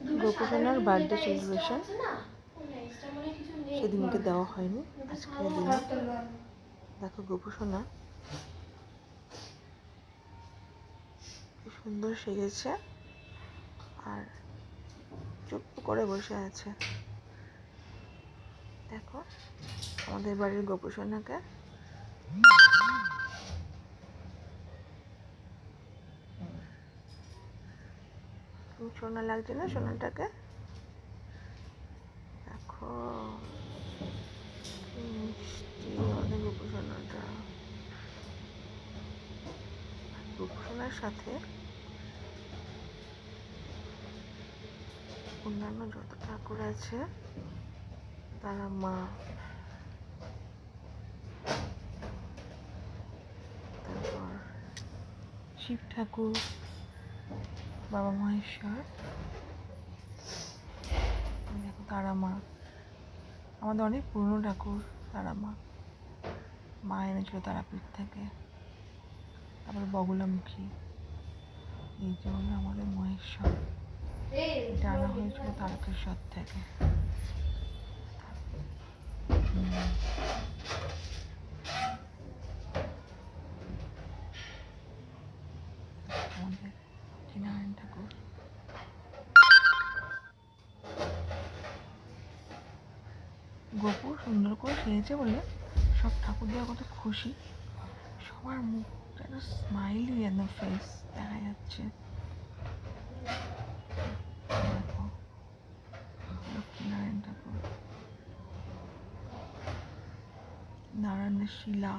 গোপুসোনার birthday celebration সেদিনকে দেওয়া হয়নি, আজকে দিলাম। দেখো গোপুসোনা কি সুন্দর সেজেছে আর চুপ করে বসে আছে। দেখো আমাদের বাড়ির গোপুসোনাকে। সোনা লাগছে না সোনাটাকে? দেখো কি মিষ্টি আমাদের গোপুসোনাটা। গোপুসোনার সাথে অন্যান্য যত ঠাকুর আছে তারা মা। তারপর শিব ঠাকুর, বাবা মহেশ্বর, দেখো তারা মা। আমাদের অনেক পুরনো ঠাকুর তারা মা, মা এনেছিল তারাপীঠ থেকে। তারপরে বগলামুখী, এই যে হলো আমাদের মহেশ্বর, এটা আনা হয়েছিল তারকেশ্বর থেকে। আমাদের লক্ষ্মীনারায়ণ ঠাকুর। গোপু সুন্দর করে সেজেছে বলে সব ঠাকুরদের কত খুশি, সবার মুখ যেন স্মাইলি যেন ফেস দেখা যাচ্ছে। দেখো লক্ষ্মীনারায়ণ ঠাকুর, নারায়ণের শিলা।